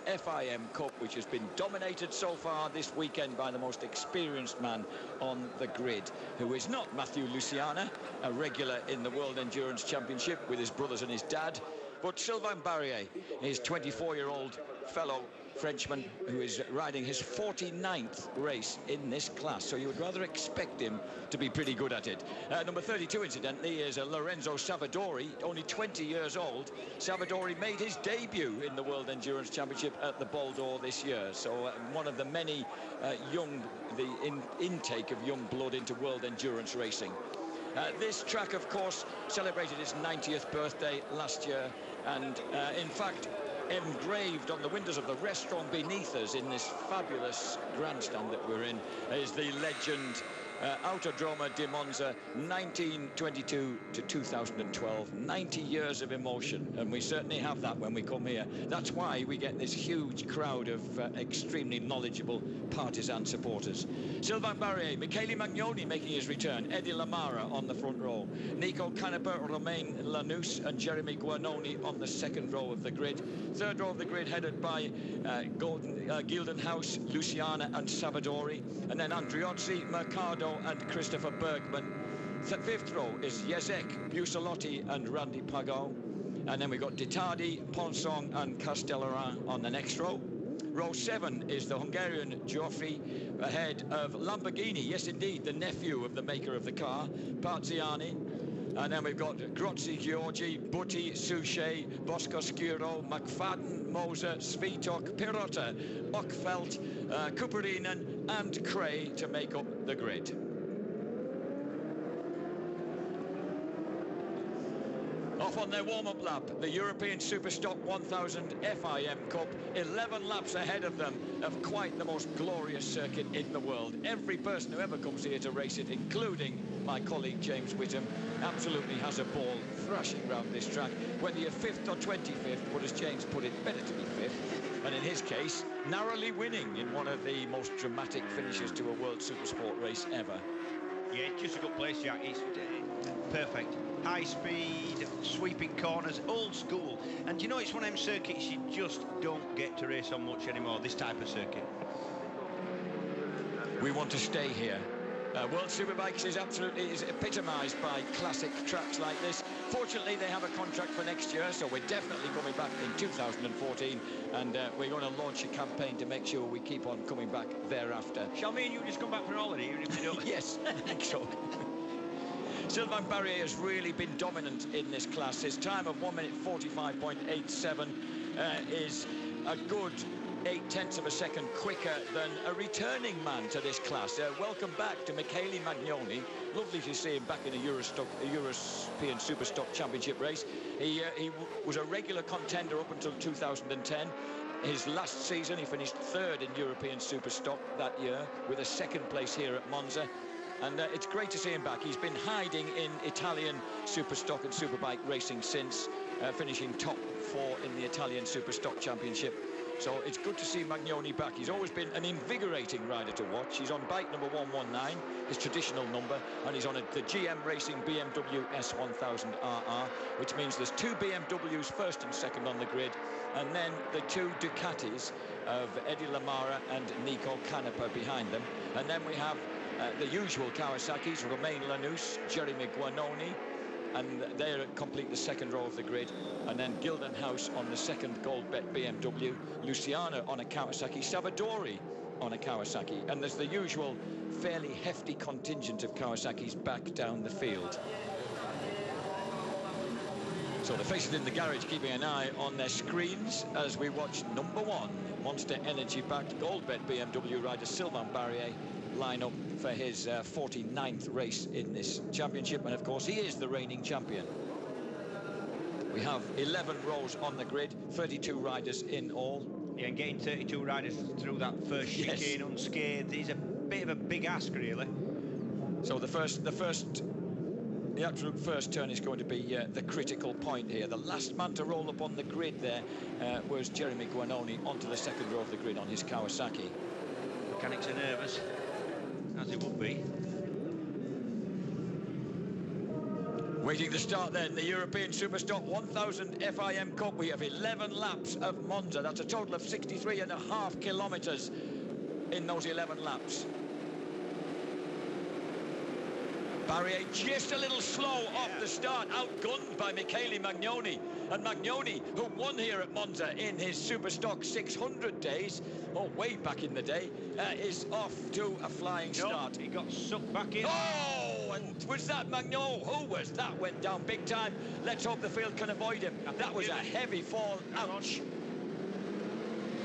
FIM Cup, which has been dominated so far this weekend by the most experienced man on the grid, who is not Matthew Luciana, a regular in the World Endurance Championship with his brothers and his dad, but Sylvain Barrier, his 24-year-old fellow Frenchman, who is riding his 49th race in this class, so you would rather expect him to be pretty good at it. Number 32, incidentally, is Lorenzo Savadori, only 20 years old. Savadori made his debut in the World Endurance Championship at the Bol d'Or this year, so one of the many intake of young blood into World Endurance racing. This track, of course, celebrated its 90th birthday last year, and in fact, engraved on the windows of the restaurant beneath us in this fabulous grandstand that we're in is the legend Autodromo di Monza, 1922 to 2012. 90 years of emotion, and we certainly have that when we come here. That's why we get this huge crowd of extremely knowledgeable partisan supporters. Sylvain Barrier, Michele Magnoni making his return, Eddie Lamara on the front row, Nico Canepa, Romain Lanous and Jeremy Guarnoni on the second row of the grid. Third row of the grid headed by Gildenhouse, Luciana and Savadori, and then Andriozzi, Mercado and Christopher Bergman. Fifth row is Jezek, Busalotti and Randy Pagot, and then we've got Dittardi, Ponsong and Castellarin on the next row. Row 7 is the Hungarian Gioffi, ahead of Lamborghini, yes indeed, the nephew of the maker of the car, Parziani. And then we've got Grozzi, Giorgi, Butti, Suchet, Bosco Scuro, McFadden, Moser, Svitok, Pirotta, Ockfeldt, Kuperinen and Cray to make up the grid. Off on their warm-up lap, the European Superstock 1000 FIM Cup, 11 laps ahead of them of quite the most glorious circuit in the world. Every person who ever comes here to race it, including my colleague James Whittam, absolutely has a ball thrashing round this track. Whether you're 5th or 25th, but as James put it, better to be 5th. And in his case, narrowly winning in one of the most dramatic finishes to a World Supersport race ever. Yeah, just a good place, Jack. It's perfect. High speed, sweeping corners, old school. And you know, it's one of them circuits you just don't get to race on much anymore, this type of circuit. We want to stay here. World Superbikes is epitomised by classic tracks like this. Fortunately, they have a contract for next year, so we're definitely coming back in 2014, and we're going to launch a campaign to make sure we keep on coming back thereafter. Shall me and you just come back for an holiday, even if we don't? Yes, I think so. Sylvain Barrier has really been dominant in this class. His time of 1 minute 45.87 is a good 0.8 of a second quicker than a returning man to this class. Welcome back to Michele Magnoni. Lovely to see him back in a European Superstock Championship race. He was a regular contender up until 2010. His last season, he finished 3rd in European Superstock that year with a 2nd place here at Monza. And it's great to see him back. He's been hiding in Italian Superstock and Superbike racing since, finishing top 4 in the Italian Superstock Championship. So it's good to see Magnoni back. He's always been an invigorating rider to watch. He's on bike number 119, his traditional number, and he's on the GM Racing BMW S1000RR, which means there's 2 BMWs, 1st and 2nd on the grid, and then the 2 Ducatis of Eddie Lamara and Nico Canepa behind them. And then we have the usual Kawasaki's, Romain Lanous, Jeremy Guarnoni, and they complete the 2nd row of the grid. And then Gildenhouse on the 2nd Gold Bet BMW, Luciana on a Kawasaki, Savadori on a Kawasaki, and there's the usual fairly hefty contingent of Kawasaki's back down the field. So the faces in the garage keeping an eye on their screens as we watch number 1 Monster Energy backed Gold Bet BMW rider Sylvain Barrier line up for his 49th race in this championship, and of course he is the reigning champion. We have 11 rows on the grid, 32 riders in all. Yeah, and getting 32 riders through that first chicane unscathed is a bit of a big ask, really. So the absolute first turn is going to be the critical point here. The last man to roll up on the grid there was Jeremy Guarnoni onto the 2nd row of the grid on his Kawasaki. Mechanics are nervous, as it would be. Waiting to start then, the European Superstock 1000 FIM Cup. We have 11 laps of Monza. That's a total of 63.5 kilometres in those 11 laps. Barrier just a little slow off the start, outgunned by Michele Magnoni. And Magnoni, who won here at Monza in his Superstock 600 days, or way back in the day, is off to a flying start. He got sucked back in. Oh, and was that Magnoni? Who was that? Went down big time. Let's hope the field can avoid him. That was a heavy fall. Ouch.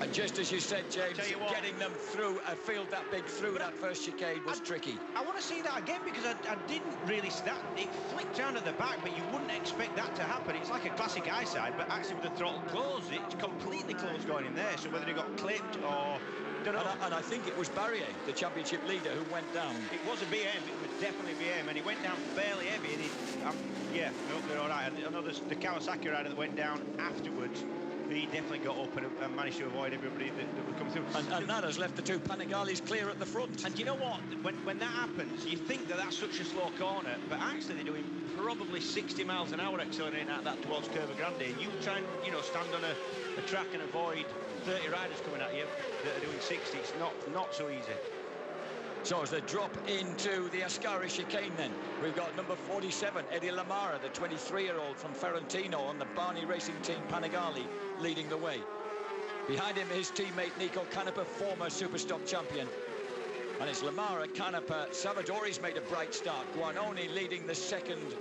And just as you said, James, getting them through a field that big through that first chicane was tricky. I want to see that again because I didn't really see that. It flicked round at the back, but you wouldn't expect that to happen. It's like a classic eyesight, but actually with the throttle closed, it's completely closed going in there. So whether he got clipped or... don't know. And I think it was Barrier, the championship leader, who went down. It was a BM, it was definitely BM, and he went down fairly heavy. And yeah, no, they're all right. I know the Kawasaki rider that went down afterwards, he definitely got up and managed to avoid everybody that would come through. And that has left the two Panigales clear at the front. And you know what? When that happens, you think that that's such a slow corner, but actually they're doing probably 60 miles an hour accelerating at that towards Curva Grande. And you try and, you know, stand on a track and avoid 30 riders coming at you that are doing 60. It's not so easy. So as they drop into the Ascari chicane then, we've got number 47, Eddie Lamara, the 23-year-old from Ferentino on the Barney Racing Team Panigale, leading the way. Behind him, his teammate Nico Canepa, former Superstock champion. And it's Lamara, Canepa, Savadori's made a bright start. Guanoni leading the second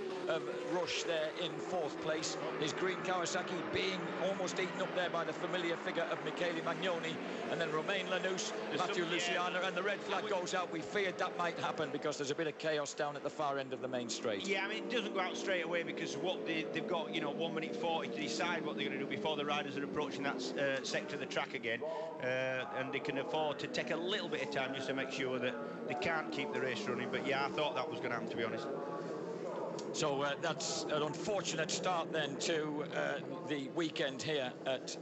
rush there in fourth place. His green Kawasaki being almost eaten up there by the familiar figure of Michele Magnoni. And then Romain Lanous, Matthew Luciano, and the red flag goes out. We feared that might happen because there's a bit of chaos down at the far end of the main straight. Yeah, I mean, it doesn't go out straight away because what they've got, you know, 1 minute 40 to decide what they're going to do before the riders are approaching that sector of the track again. And they can afford to take a little bit of time just to make sure that they can't keep the race running. But yeah, I thought that was going to happen, to be honest. So that's an unfortunate start then to the weekend here at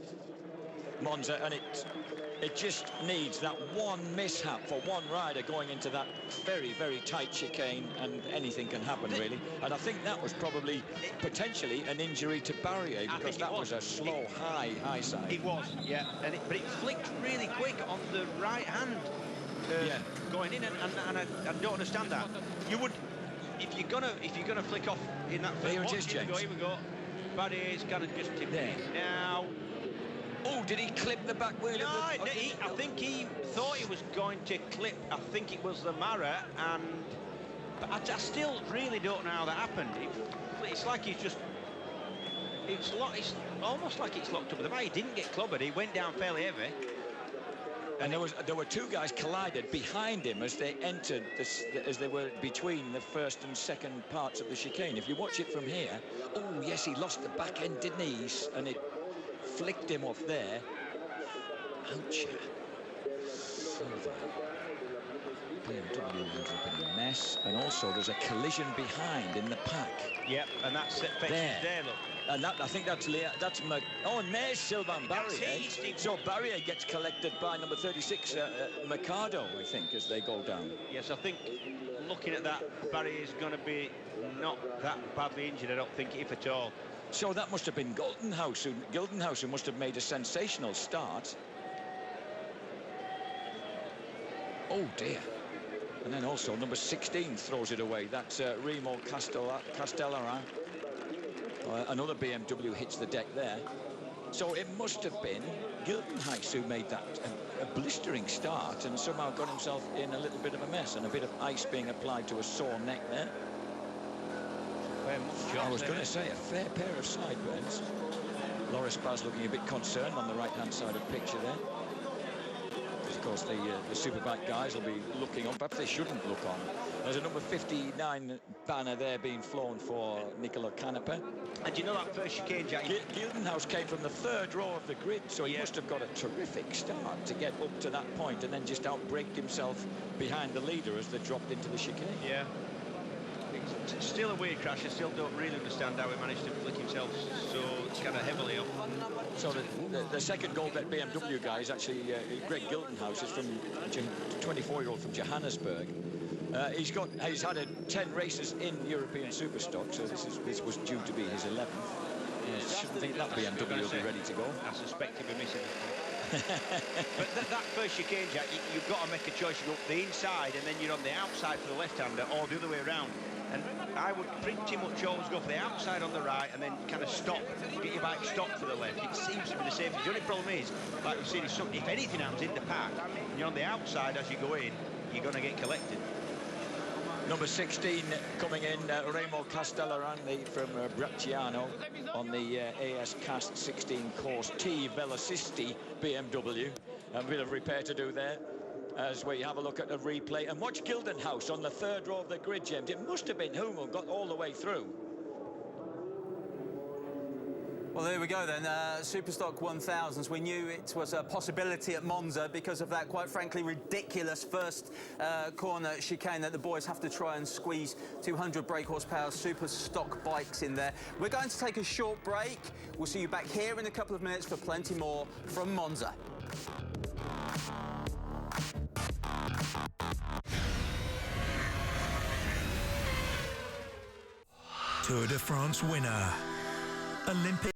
Monza, and it just needs that one mishap for one rider going into that very, very tight chicane, and anything can happen really. And I think that was probably potentially an injury to Barrier, because that was a slow, high side. It was, yeah, but it flicked really quick on the right hand going in, and I don't understand that. You would. If you're gonna flick off in that first here we go. Barrier's gonna just tip it now. Oh, did he clip the back wheel? No, I think he thought he was going to clip. I think it was the Mara, but I still really don't know how that happened. It's like he's just. It's almost like it's locked up with the back. He didn't get clobbered. He went down fairly heavy. And there were two guys collided behind him as they entered as they were between the first and second parts of the chicane. If you watch it from here, oh yes, he lost the back end, didn't he? And it flicked him off there. Ouch. BMW ends up in a mess, and also there's a collision behind in the pack. Yep, and that's it. There, look. And I think that's oh, and there's Sylvain Barrier. So Barrier gets collected by number 36, Mercado, I think, as they go down. Yes, I think looking at that, Barrier is going to be not that badly injured, I don't think, if at all. So that must have been Gildenhouse who must have made a sensational start. Oh dear. And then also number 16 throws it away. That's Remo Castellaran. Another BMW hits the deck there. So it must have been Gildenhouse who made that a blistering start and somehow got himself in a little bit of a mess, and a bit of ice being applied to a sore neck there. I was going to say a fair pair of sideburns. Loris Baz looking a bit concerned on the right-hand side of the picture there. Of course, the Superbike guys will be looking on. Perhaps they shouldn't look on. There's a number 59 banner there being flown for Nicola Canepa. And you know that first chicane, Jack? Gildenhouse came from the third row of the grid, so he must have got a terrific start to get up to that point, and then just outbraked himself behind the leader as they dropped into the chicane. Yeah. It's still a weird crash. I still don't really understand how he managed to flick himself so kind of heavily off. So the second gold that BMW guy is actually Greg Gildenhouse, is from 24-year-old from Johannesburg. He's had 10 races in European Superstock, so this was due to be his 11th. Yeah, shouldn't think that BMW will be ready to go. I suspect he'll be missing this one. But that first chicane, Jack, you've got to make a choice. You go up the inside and then you're on the outside for the left-hander, or the other way around. And I would pretty much always go for the outside on the right and then kind of stop, get your bike stopped for the left. It seems to be the safest. The only problem is, like we've seen, if anything happens in the pack, and you're on the outside as you go in, you're going to get collected. Number 16 coming in, Remo Castellarandi from Bracciano on the AS Cast 16 Course T Velocisti BMW. A bit of repair to do there as we have a look at the replay. And watch Gildenhouse on the third row of the grid, James. It must have been Hummel got all the way through. Well, there we go then. Superstock 1000s. We knew it was a possibility at Monza because of that, quite frankly, ridiculous first corner chicane that the boys have to try and squeeze 200 brake horsepower Superstock bikes in there. We're going to take a short break. We'll see you back here in a couple of minutes for plenty more from Monza. Tour de France winner, Olympic